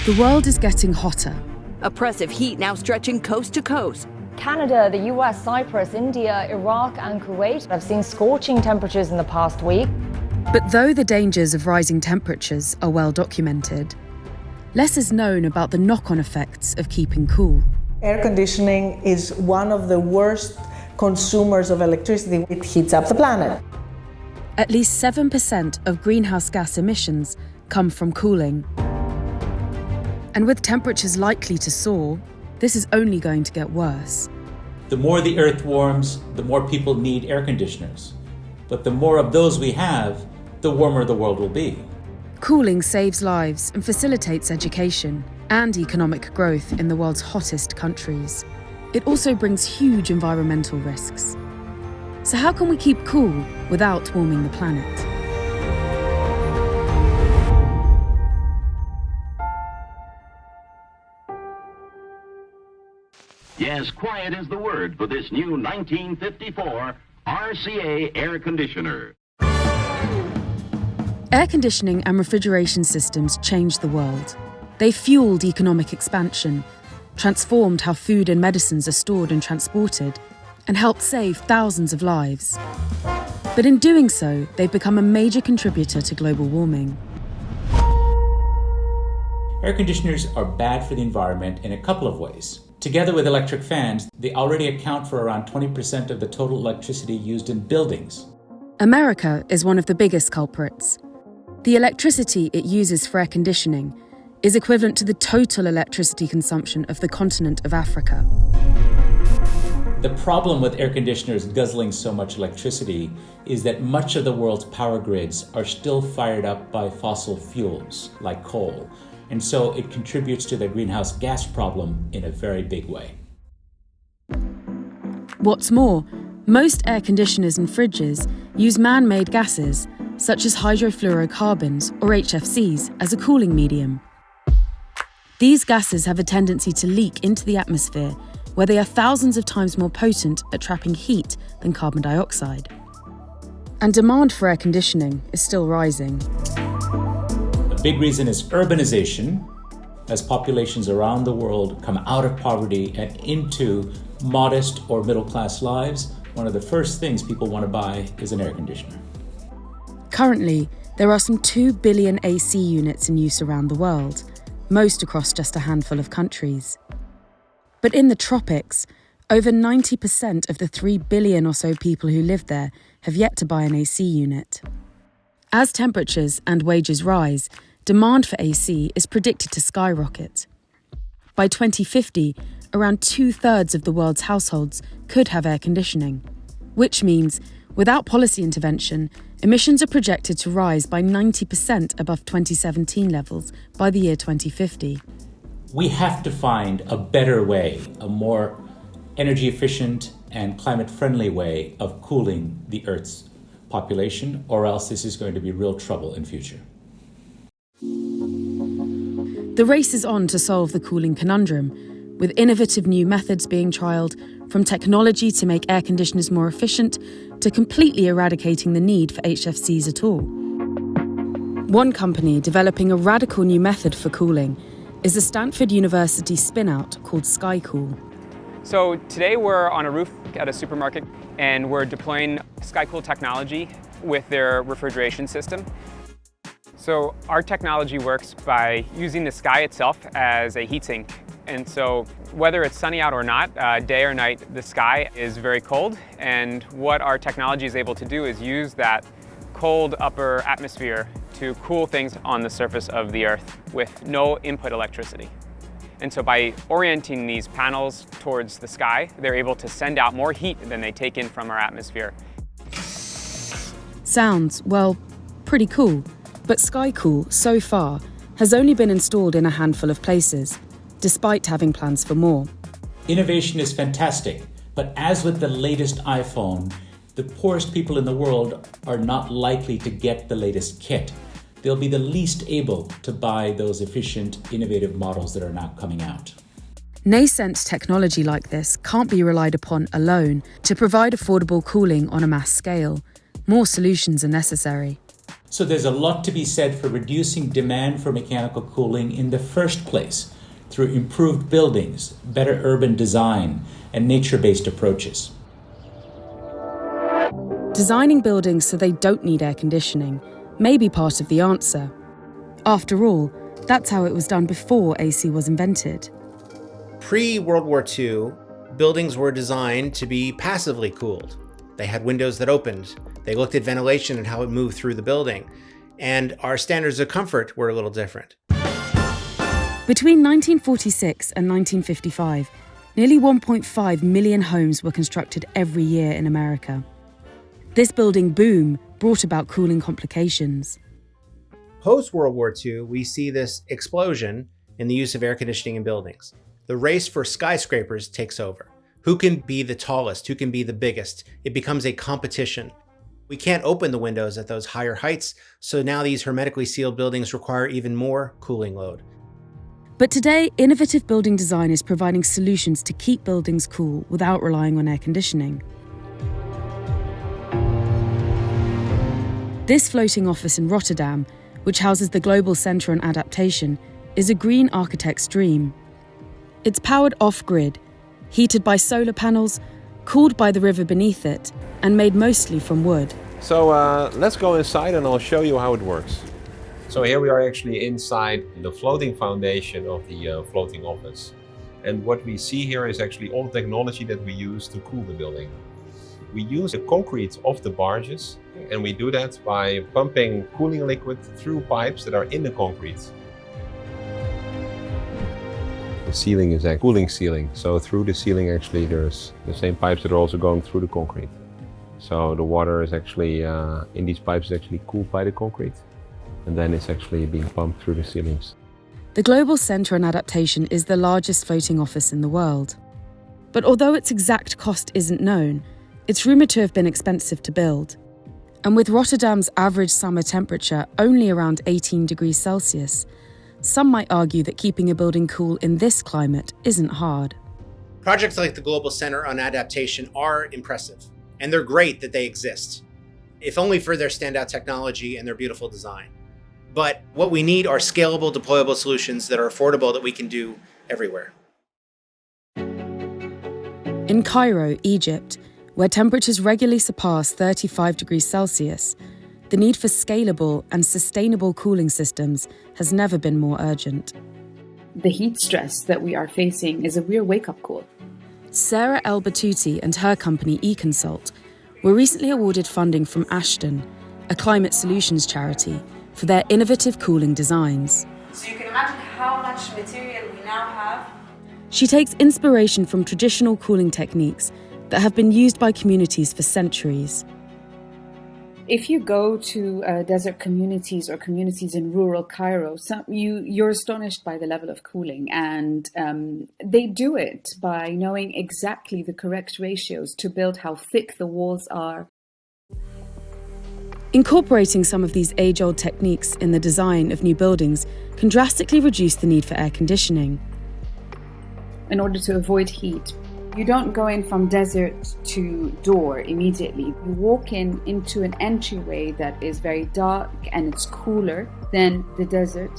The world is getting hotter. Oppressive heat now stretching coast to coast. Canada, the US, Cyprus, India, Iraq and Kuwait have seen scorching temperatures in the past week. But though the dangers of rising temperatures are well documented, less is known about the knock-on effects of keeping cool. Air conditioning is one of the worst consumers of electricity. It heats up the planet. At least 7% of greenhouse gas emissions come from cooling. And with temperatures likely to soar, this is only going to get worse. The more the earth warms, the more people need air conditioners. But the more of those we have, the warmer the world will be. Cooling saves lives and facilitates education and economic growth in the world's hottest countries. It also brings huge environmental risks. So how can we keep cool without warming the planet? Yes, quiet is the word for this new 1954 RCA air conditioner. Air conditioning and refrigeration systems changed the world. They fueled economic expansion, transformed how food and medicines are stored and transported, and helped save thousands of lives. But in doing so, they've become a major contributor to global warming. Air conditioners are bad for the environment in a couple of ways. Together with electric fans, they already account for around 20% of the total electricity used in buildings. America is one of the biggest culprits. The electricity it uses for air conditioning is equivalent to the total electricity consumption of the continent of Africa. The problem with air conditioners guzzling so much electricity is that much of the world's power grids are still fired up by fossil fuels, like coal, and so it contributes to the greenhouse gas problem in a very big way. What's more, most air conditioners and fridges use man-made gases, such as hydrofluorocarbons, or HFCs, as a cooling medium. These gases have a tendency to leak into the atmosphere, where they are thousands of times more potent at trapping heat than carbon dioxide. And demand for air conditioning is still rising. A big reason is urbanization. As populations around the world come out of poverty and into modest or middle-class lives, one of the first things people want to buy is an air conditioner. Currently, there are some 2 billion AC units in use around the world, most across just a handful of countries. But in the tropics, over 90% of the 3 billion or so people who live there have yet to buy an AC unit. As temperatures and wages rise, demand for AC is predicted to skyrocket. By 2050, around 2/3 of the world's households could have air conditioning, which means, without policy intervention, emissions are projected to rise by 90% above 2017 levels by the year 2050. We have to find a better way, a more energy efficient and climate friendly way of cooling the Earth's population, or else this is going to be real trouble in future. The race is on to solve the cooling conundrum, with innovative new methods being trialled, from technology to make air conditioners more efficient to completely eradicating the need for HFCs at all. One company developing a radical new method for cooling is a Stanford University spin-out called Skycool. So today we're on a roof at a supermarket and we're deploying Skycool technology with their refrigeration system. So our technology works by using the sky itself as a heatsink. And so whether it's sunny out or not, day or night, the sky is very cold. And what our technology is able to do is use that cold upper atmosphere to cool things on the surface of the Earth with no input electricity. And so by orienting these panels towards the sky, they're able to send out more heat than they take in from our atmosphere. Sounds, well, pretty cool. But Skycool, so far, has only been installed in a handful of places, despite having plans for more. Innovation is fantastic, but as with the latest iPhone, the poorest people in the world are not likely to get the latest kit. They'll be the least able to buy those efficient, innovative models that are now coming out. Nascent technology like this can't be relied upon alone to provide affordable cooling on a mass scale. More solutions are necessary. So there's a lot to be said for reducing demand for mechanical cooling in the first place through improved buildings, better urban design, and nature-based approaches. Designing buildings so they don't need air conditioning may be part of the answer. After all, that's how it was done before AC was invented. Pre-World War II, buildings were designed to be passively cooled. They had windows that opened. They looked at ventilation and how it moved through the building. And our standards of comfort were a little different. Between 1946 and 1955, nearly 1.5 million homes were constructed every year in America. This building boom brought about cooling complications. Post-World War II, we see this explosion in the use of air conditioning in buildings. The race for skyscrapers takes over. Who can be the tallest? Who can be the biggest? It becomes a competition. We can't open the windows at those higher heights, so now these hermetically sealed buildings require even more cooling load. But today, innovative building design is providing solutions to keep buildings cool without relying on air conditioning. This floating office in Rotterdam, which houses the Global Centre on Adaptation, is a green architect's dream. It's powered off-grid, heated by solar panels, cooled by the river beneath it, and made mostly from wood. So let's go inside and I'll show you how it works. So here we are actually inside the floating foundation of the floating office. And what we see here is actually all the technology that we use to cool the building. We use the concrete of the barges, and we do that by pumping cooling liquid through pipes that are in the concrete. The ceiling is a cooling ceiling, so through the ceiling actually there's the same pipes that are also going through the concrete. So the water is actually, in these pipes, is actually cooled by the concrete, and then it's actually being pumped through the ceilings. The Global Centre on Adaptation is the largest floating office in the world. But although its exact cost isn't known, it's rumoured to have been expensive to build. And with Rotterdam's average summer temperature only around 18 degrees Celsius, some might argue that keeping a building cool in this climate isn't hard. Projects like the Global Center on Adaptation are impressive, and they're great that they exist, if only for their standout technology and their beautiful design. But what we need are scalable, deployable solutions that are affordable that we can do everywhere. In Cairo, Egypt, where temperatures regularly surpass 35 degrees Celsius, the need for scalable and sustainable cooling systems has never been more urgent. The heat stress that we are facing is a real wake-up call. Sarah El Batouti and her company eConsult were recently awarded funding from Ashton, a climate solutions charity, for their innovative cooling designs. So you can imagine how much material we now have. She takes inspiration from traditional cooling techniques that have been used by communities for centuries. If you go to desert communities or communities in rural Cairo, you're astonished by the level of cooling, and they do it by knowing exactly the correct ratios to build how thick the walls are. Incorporating some of these age-old techniques in the design of new buildings can drastically reduce the need for air conditioning. In order to avoid heat, you don't go in from desert to door immediately. You walk into an entryway that is very dark and it's cooler than the desert.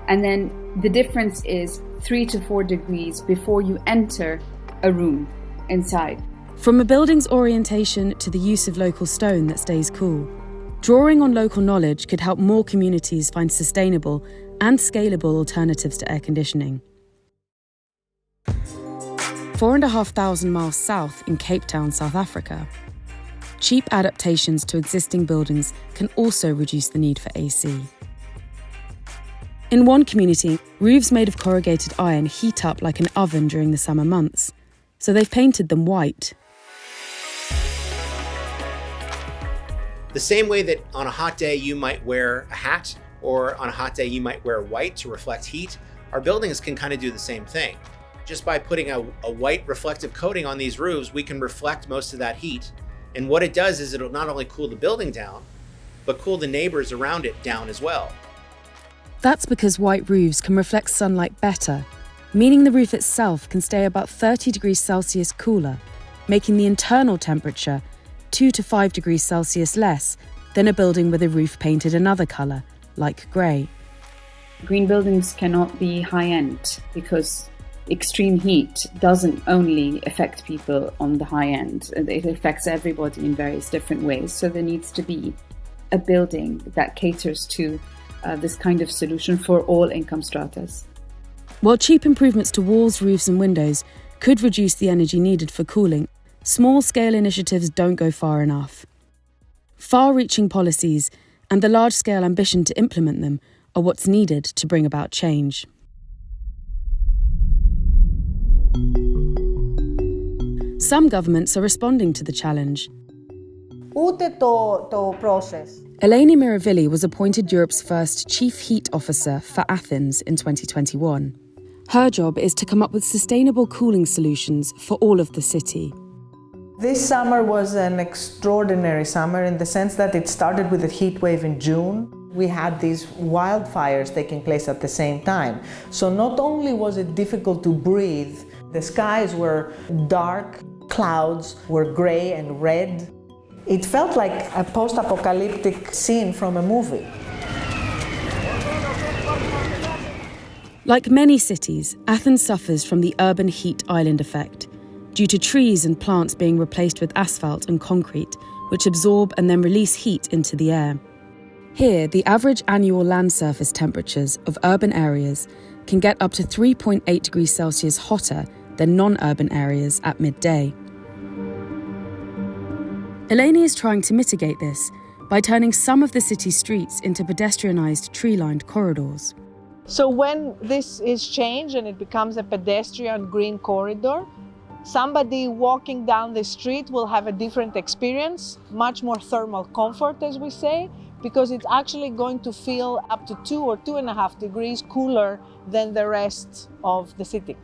And then the difference is 3 to 4 degrees before you enter a room inside. From a building's orientation to the use of local stone that stays cool, drawing on local knowledge could help more communities find sustainable and scalable alternatives to air conditioning. 4,500 miles south in Cape Town, South Africa, cheap adaptations to existing buildings can also reduce the need for AC. In one community, roofs made of corrugated iron heat up like an oven during the summer months, so they've painted them white. The same way that on a hot day you might wear a hat, or on a hot day you might wear white to reflect heat, our buildings can kind of do the same thing. Just by putting a white reflective coating on these roofs, we can reflect most of that heat. And what it does is it'll not only cool the building down, but cool the neighbors around it down as well. That's because white roofs can reflect sunlight better, meaning the roof itself can stay about 30 degrees Celsius cooler, making the internal temperature 2 to 5 degrees Celsius less than a building with a roof painted another colour, like grey. Green buildings cannot be high-end because extreme heat doesn't only affect people on the high end, it affects everybody in various different ways. So there needs to be a building that caters to this kind of solution for all income stratas. While cheap improvements to walls, roofs and windows could reduce the energy needed for cooling, small-scale initiatives don't go far enough. Far-reaching policies and the large-scale ambition to implement them are what's needed to bring about change. Some governments are responding to the challenge. Eleni Miravilli was appointed Europe's first Chief Heat Officer for Athens in 2021. Her job is to come up with sustainable cooling solutions for all of the city. This summer was an extraordinary summer in the sense that it started with a heat wave in June. We had these wildfires taking place at the same time. So not only was it difficult to breathe, the skies were dark, clouds were grey and red. It felt like a post-apocalyptic scene from a movie. Like many cities, Athens suffers from the urban heat island effect, due to trees and plants being replaced with asphalt and concrete, which absorb and then release heat into the air. Here, the average annual land surface temperatures of urban areas can get up to 3.8 degrees Celsius hotter than non-urban areas at midday. Eleni is trying to mitigate this by turning some of the city's streets into pedestrianised, tree-lined corridors. So when this is changed and it becomes a pedestrian green corridor, somebody walking down the street will have a different experience, much more thermal comfort, as we say, because it's actually going to feel up to 2 or 2.5 degrees cooler than the rest of the city.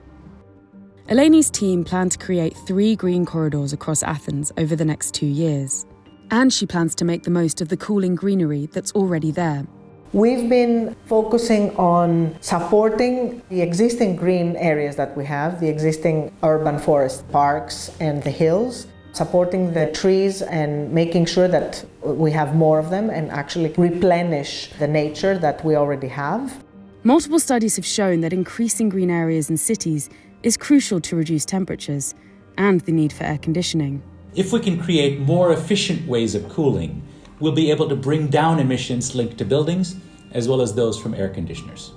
Eleni's team plan to create 3 green corridors across Athens over the next 2 years. And she plans to make the most of the cooling greenery that's already there. We've been focusing on supporting the existing green areas that we have, the existing urban forest parks and the hills, supporting the trees and making sure that we have more of them and actually replenish the nature that we already have. Multiple studies have shown that increasing green areas in cities is crucial to reduce temperatures and the need for air conditioning. If we can create more efficient ways of cooling, we'll be able to bring down emissions linked to buildings as well as those from air conditioners.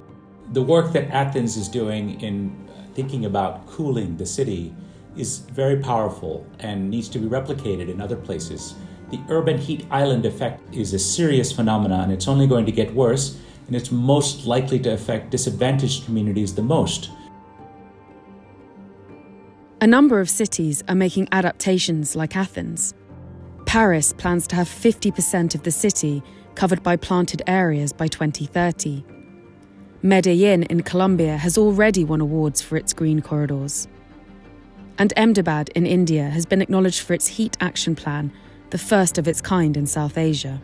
The work that Athens is doing in thinking about cooling the city is very powerful and needs to be replicated in other places. The urban heat island effect is a serious phenomenon and it's only going to get worse, and it's most likely to affect disadvantaged communities the most. A number of cities are making adaptations like Athens. Paris plans to have 50% of the city covered by planted areas by 2030. Medellin in Colombia has already won awards for its green corridors. And Ahmedabad in India has been acknowledged for its heat action plan, the first of its kind in South Asia.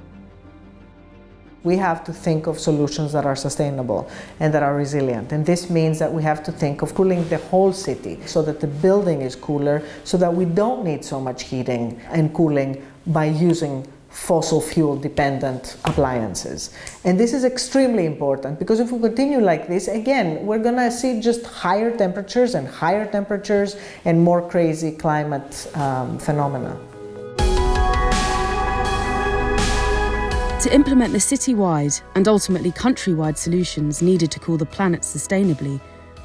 We have to think of solutions that are sustainable and that are resilient. And this means that we have to think of cooling the whole city so that the building is cooler, so that we don't need so much heating and cooling by using fossil fuel dependent appliances. And this is extremely important because if we continue like this, again, we're going to see just higher temperatures and more crazy climate phenomena. To implement the citywide and ultimately countrywide solutions needed to cool the planet sustainably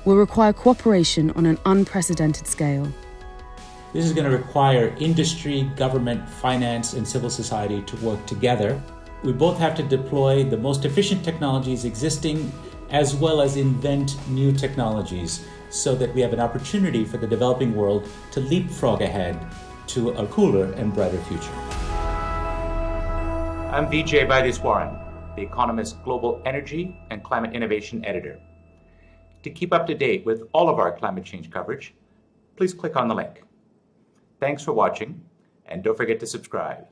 will require cooperation on an unprecedented scale. This is going to require industry, government, finance, and civil society to work together. We both have to deploy the most efficient technologies existing as well as invent new technologies so that we have an opportunity for the developing world to leapfrog ahead to a cooler and brighter future. I'm Vijay Vaidiswaran, the Economist Global Energy and Climate Innovation Editor. To keep up to date with all of our climate change coverage, please click on the link. Thanks for watching, and don't forget to subscribe.